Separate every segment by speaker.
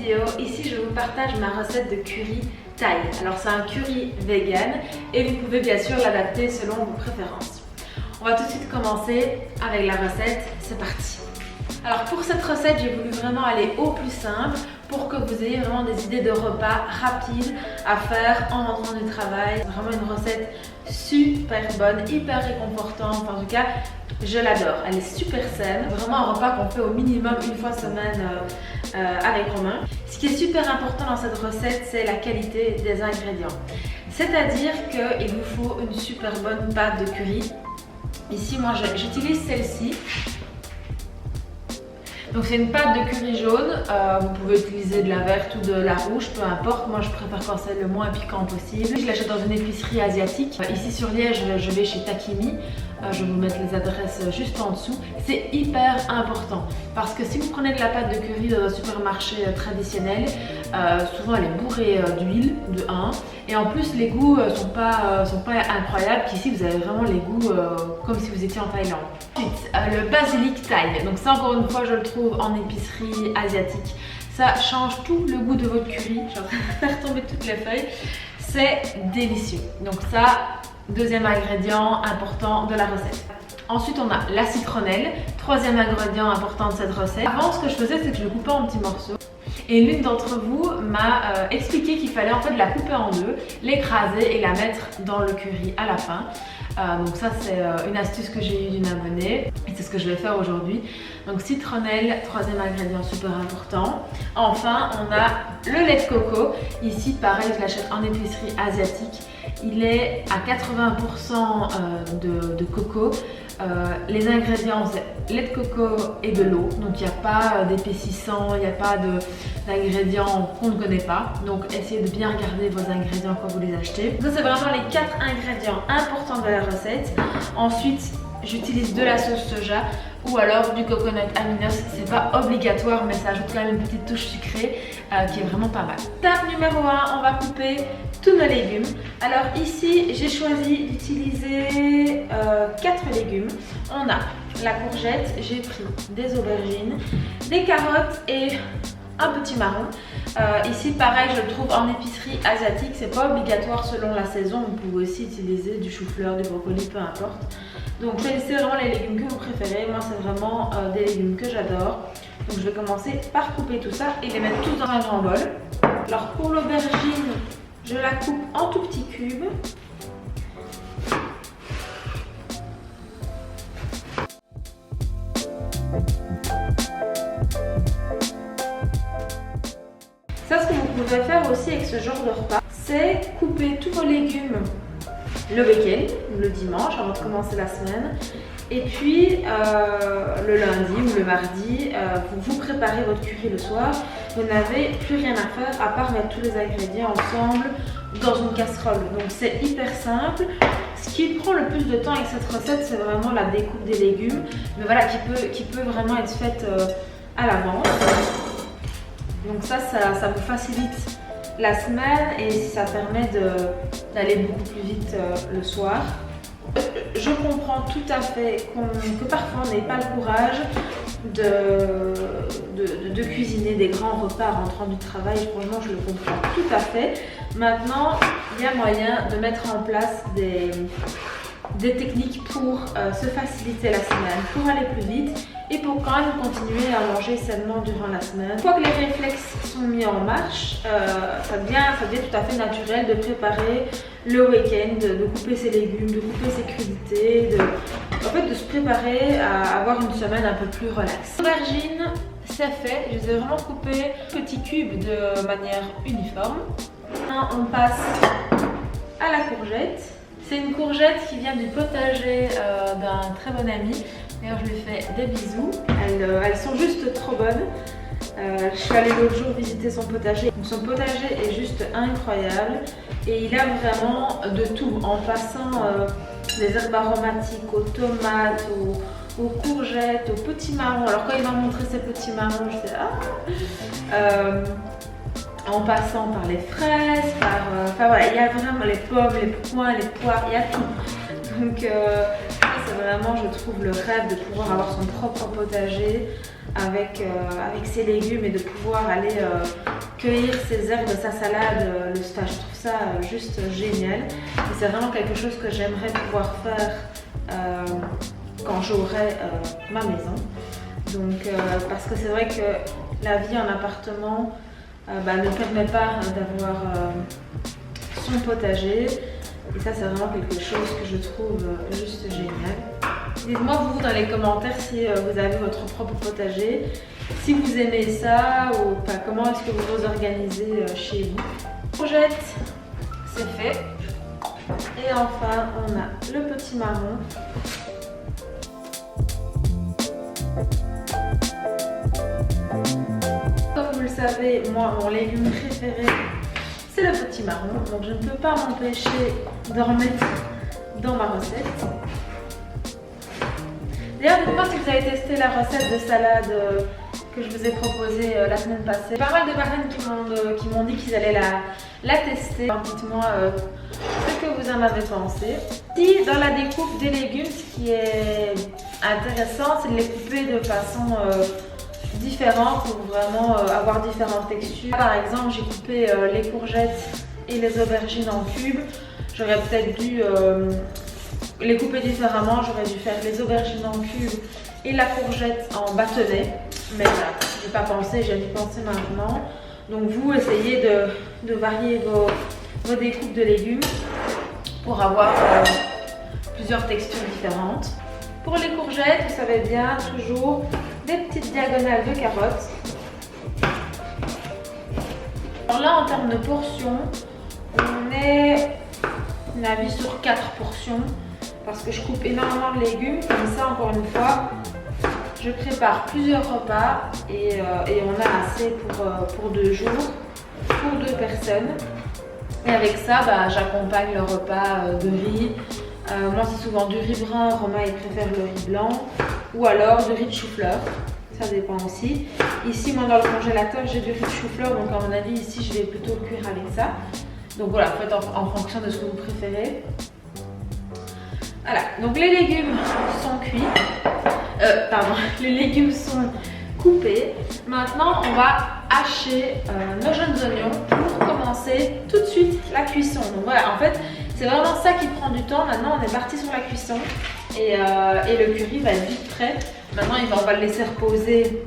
Speaker 1: vidéo, ici je vous partage ma recette de curry thaï. Alors c'est un curry vegan et vous pouvez bien sûr l'adapter selon vos préférences. On va tout de suite commencer avec la recette, c'est parti. Alors pour cette recette, j'ai voulu vraiment aller au plus simple pour que vous ayez vraiment des idées de repas rapides à faire en rentrant du travail. C'est vraiment une recette super bonne, hyper réconfortante, en tout cas je l'adore. Elle est super saine, vraiment un repas qu'on fait au minimum une fois semaine avec Romain. Ce qui est super important dans cette recette, c'est la qualité des ingrédients. C'est-à-dire qu'il vous faut une super bonne pâte de curry. Ici moi j'utilise celle-ci. Donc c'est une pâte de curry jaune, vous pouvez utiliser de la verte ou de la rouge, peu importe, moi je préfère quand c'est le moins piquant possible. Je l'achète dans une épicerie asiatique, ici sur Liège je vais chez Takimi, je vais vous mettre les adresses juste en dessous. C'est hyper important parce que si vous prenez de la pâte de curry dans un supermarché traditionnel, souvent elle est bourrée d'huile, de 1, et en plus les goûts sont pas incroyables, qu'ici vous avez vraiment les goûts comme si vous étiez en Thaïlande. Ensuite, le basilic thaï, donc ça encore une fois je le trouve en épicerie asiatique. Ça change tout le goût de votre curry, je suis en train de faire tomber toutes les feuilles, c'est délicieux. Donc ça, deuxième ingrédient important de la recette. Ensuite on a la citronnelle, troisième ingrédient important de cette recette. Avant ce que je faisais c'est que je le coupais en petits morceaux. Et l'une d'entre vous m'a expliqué qu'il fallait en fait la couper en deux, l'écraser et la mettre dans le curry à la fin. Donc ça c'est une astuce que j'ai eue d'une abonnée et c'est ce que je vais faire aujourd'hui. Donc citronnelle, troisième ingrédient super important. Enfin on a le lait de coco. Ici pareil je l'achète en épicerie asiatique. Il est à 80% de coco. Les ingrédients c'est lait de coco et de l'eau, donc il n'y a pas d'épaississant, il n'y a pas d'ingrédients qu'on ne connaît pas, donc essayez de bien regarder vos ingrédients quand vous les achetez. Ça c'est vraiment les 4 ingrédients importants de la recette. Ensuite j'utilise de la sauce soja ou alors du coconut aminos, c'est pas obligatoire mais ça ajoute quand même une petite touche sucrée qui est vraiment pas mal. Étape numéro 1, on va couper tous nos légumes. Alors ici j'ai choisi d'utiliser 4 légumes. On a la courgette, j'ai pris des aubergines, des carottes et un petit marron. Ici pareil je le trouve en épicerie asiatique, c'est pas obligatoire selon la saison, vous pouvez aussi utiliser du chou-fleur, du brocoli, peu importe. Donc choisissez vraiment les légumes que vous préférez, moi c'est vraiment des légumes que j'adore. Donc je vais commencer par couper tout ça et les mettre tous dans un grand bol. Alors pour l'aubergine, je la coupe en tout petits cubes. Ça, ce que vous pouvez faire aussi avec ce genre de repas, c'est couper tous vos légumes le week-end, le dimanche, avant de commencer la semaine. Et puis le lundi ou le mardi, vous préparez votre curry le soir. Vous n'avez plus rien à faire à part mettre tous les ingrédients ensemble dans une casserole. Donc c'est hyper simple. Ce qui prend le plus de temps avec cette recette, c'est vraiment la découpe des légumes. Mais voilà, qui peut vraiment être faite à l'avance. Donc ça vous facilite la semaine et ça permet d'aller beaucoup plus vite le soir. Je comprends tout à fait que parfois on n'ait pas le courage de cuisiner des grands repas rentrant du travail. Franchement, je le comprends tout à fait. Maintenant, il y a moyen de mettre en place des techniques pour se faciliter la semaine, pour aller plus vite et pour quand même continuer à manger sainement durant la semaine. Une fois que les réflexes sont mis en marche, ça devient tout à fait naturel de préparer le week-end, de couper ses légumes, de couper ses crudités, en fait de se préparer à avoir une semaine un peu plus relaxe. L'aubergine, c'est fait, je les ai vraiment coupés petits cubes de manière uniforme. Maintenant, on passe à la courgette. C'est une courgette qui vient du potager d'un très bon ami. D'ailleurs, je lui fais des bisous. Elles sont juste trop bonnes. Je suis allée l'autre jour visiter son potager. Donc, son potager est juste incroyable. Et il a vraiment de tout. En passant des herbes aromatiques aux tomates, aux courgettes, aux petits marrons. Alors quand il m'a montré ces petits marrons, je disais en passant par les fraises, enfin voilà, il y a vraiment les pommes, les pois, les poires, il y a tout. Donc c'est vraiment, je trouve, le rêve de pouvoir avoir son propre potager avec ses légumes et de pouvoir aller cueillir ses herbes de sa salade, je trouve ça juste génial. Et c'est vraiment quelque chose que j'aimerais pouvoir faire quand j'aurai ma maison. Donc, parce que c'est vrai que la vie en appartement ne permet pas d'avoir son potager. Et ça, c'est vraiment quelque chose que je trouve juste génial. Dites-moi vous dans les commentaires si vous avez votre propre potager, si vous aimez ça ou pas, comment est-ce que vous vous organisez chez vous. Courgette, c'est fait. Et enfin, on a le petit marron. Comme vous le savez, moi, mon légume préféré, c'est le petit marron. Donc, je ne peux pas m'empêcher d'en remettre dans ma recette. D'ailleurs, dites-moi si vous avez testé la recette de salade que je vous ai proposée la semaine passée. Pas mal de personnes qui m'ont dit qu'ils allaient la tester. Dites-moi ce que vous en avez pensé. Si dans la découpe des légumes, ce qui est intéressant, c'est de les couper de façon différente pour vraiment avoir différentes textures. Par exemple, j'ai coupé les courgettes et les aubergines en cubes. J'aurais peut-être dû les couper différemment. J'aurais dû faire les aubergines en cubes et la courgette en bâtonnet. Mais voilà, je n'ai pas pensé, j'ai dû penser maintenant. Donc vous, essayez de varier vos découpes de légumes pour avoir plusieurs textures différentes. Pour les courgettes, vous savez bien, toujours des petites diagonales de carottes. Alors là, en termes de portions, on est un avis sur 4 portions parce que je coupe énormément de légumes. Comme ça, encore une fois, je prépare plusieurs repas et on a assez pour 2 jours, pour 2 personnes. Et avec ça, j'accompagne le repas de riz. Moi, c'est souvent du riz brun. Romain, il préfère le riz blanc. Ou alors du riz de chou-fleur. Ça dépend aussi. Ici, moi, dans le congélateur, j'ai du riz de chou-fleur. Donc, à mon avis, ici, je vais plutôt le cuire avec ça. Donc, voilà, faites en fonction de ce que vous préférez. Voilà. Donc, les légumes sont cuits. Les légumes sont coupés. Maintenant, on va hacher nos jeunes oignons pour commencer tout de suite la cuisson. Donc, voilà, en fait, c'est vraiment ça qui prend du temps. Maintenant, on est parti sur la cuisson et le curry va être vite prêt. Maintenant, on va le laisser reposer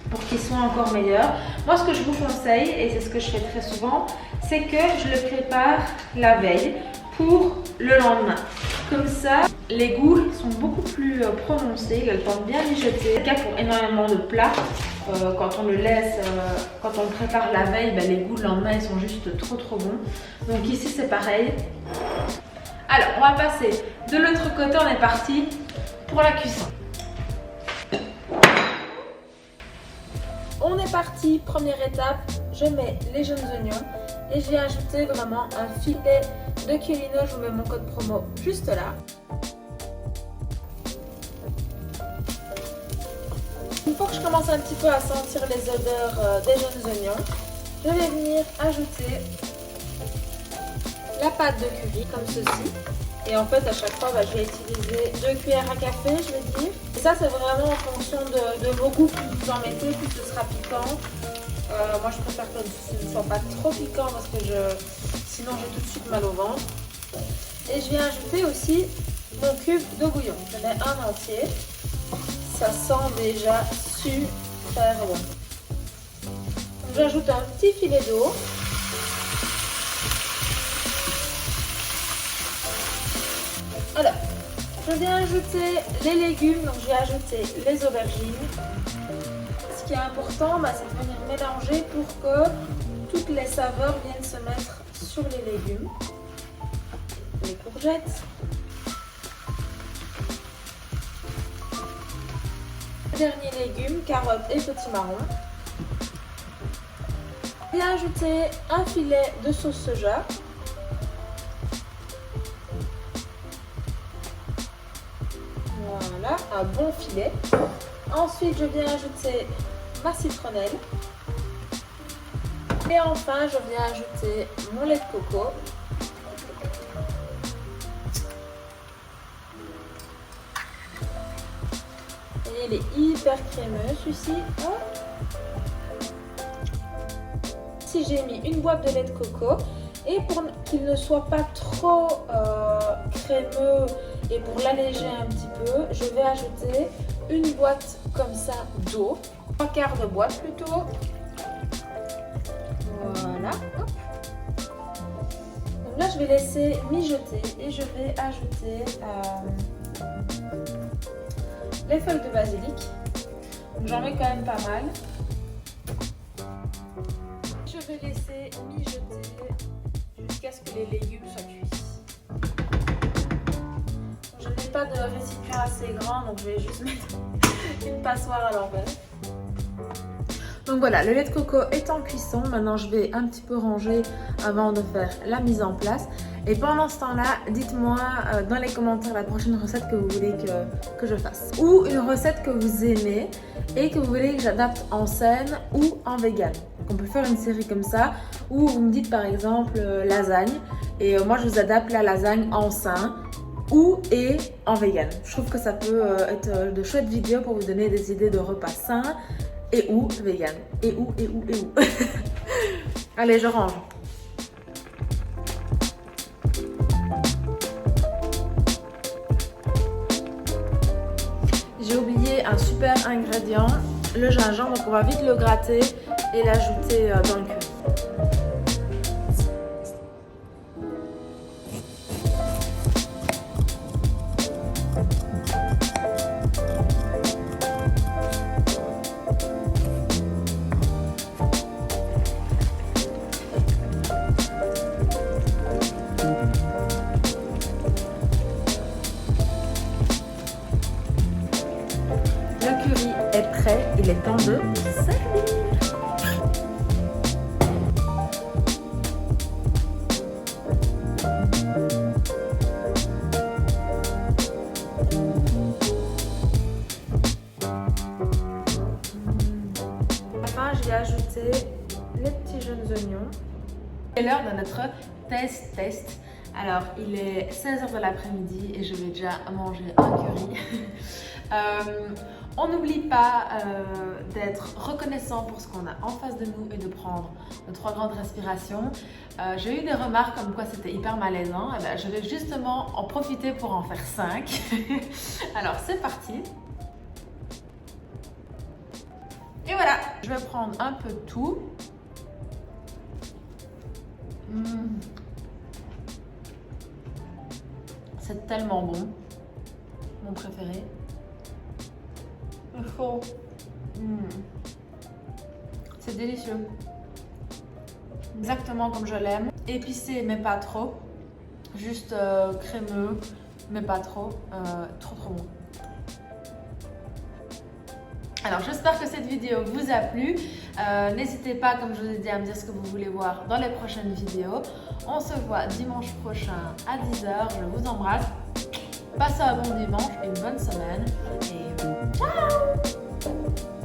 Speaker 1: pour qu'il soit encore meilleur. Moi, ce que je vous conseille, et c'est ce que je fais très souvent, c'est que je le prépare la veille pour le lendemain. Comme ça, les goûts sont beaucoup plus prononcés, il a le temps de bien mijoter. C'est le cas pour énormément de plats. Quand on le laisse, quand on le prépare la veille, les goûts le lendemain ils sont juste trop bons. Donc ici c'est pareil. Alors on va passer de l'autre côté, on est parti pour la cuisson. On est parti, première étape, je mets les jeunes oignons et j'ai ajouté vraiment un filet de Chiellino. Je vous mets mon code promo juste là. Une fois que je commence un petit peu à sentir les odeurs des jeunes oignons, je vais venir ajouter la pâte de curry comme ceci. Et en fait, à chaque fois, je vais utiliser 2 cuillères à café, je vais dire. Et ça, c'est vraiment en fonction de vos goûts. Plus vous en mettez, plus ce sera piquant. Moi, je préfère que ce ne soit pas trop piquant parce que sinon, j'ai tout de suite mal au ventre. Et je viens ajouter aussi mon cube de bouillon. Je mets un entier. Ça sent déjà super bon. Donc, j'ajoute un petit filet d'eau. Alors, je viens ajouter les légumes, donc j'ai ajouté les aubergines. Ce qui est important, c'est de venir mélanger pour que toutes les saveurs viennent se mettre sur les légumes. Les courgettes. Dernier légume, carottes et petits marrons. Je viens ajouter un filet de sauce soja. Voilà, un bon filet. Ensuite, je viens ajouter ma citronnelle. Et enfin, je viens ajouter mon lait de coco. Et il est hyper crémeux celui-ci.
Speaker 2: ici j'ai mis une boîte de lait de coco. Et pour qu'il ne soit pas trop crémeux et pour l'alléger un petit peu, je vais ajouter une boîte comme ça d'eau. 3/4 de boîte plutôt. Voilà. Hop. Donc là je vais laisser mijoter et je vais ajouter les feuilles de basilic. Donc j'en mets quand même pas mal. Je vais laisser mijoter jusqu'à ce que les légumes soient cuits. Je n'ai pas de récipient assez grand, donc je vais juste mettre une passoire à l'envers. Donc voilà, le lait de coco est en cuisson. Maintenant, je vais un petit peu ranger avant de faire la mise en place. Et pendant ce temps-là, dites-moi dans les commentaires la prochaine recette que vous voulez que je fasse. Ou une recette que vous aimez et que vous voulez que j'adapte en scène ou en vegan. On peut faire une série comme ça où vous me dites par exemple lasagne et moi je vous adapte la lasagne en sain ou et en vegan. Je trouve que ça peut être de chouettes vidéos pour vous donner des idées de repas sains et ou vegan. Et où. Allez, je range. J'ai oublié un super ingrédient, le gingembre, donc on va vite le gratter et l'ajouter dans le curry. Le curry est prêt, il est temps de servir. Enfin, je vais ajouter les petits jeunes oignons. C'est l'heure de notre test. Alors, il est 16h de l'après-midi et je vais déjà manger un curry. On n'oublie pas d'être reconnaissant pour ce qu'on a en face de nous et de prendre nos 3 grandes respirations. J'ai eu des remarques comme quoi c'était hyper malaisant. Eh ben, je vais justement en profiter pour en faire 5. Alors, c'est parti. Et voilà, je vais prendre un peu de tout. C'est tellement bon, mon préféré. C'est délicieux. Exactement comme je l'aime. Épicé mais pas trop. Juste crémeux mais pas trop. Trop bon. Alors j'espère que cette vidéo vous a plu. N'hésitez pas, comme je vous ai dit, à me dire ce que vous voulez voir dans les prochaines vidéos. On se voit dimanche prochain à 10h. Je vous embrasse. Passez un bon dimanche, une bonne semaine et ciao!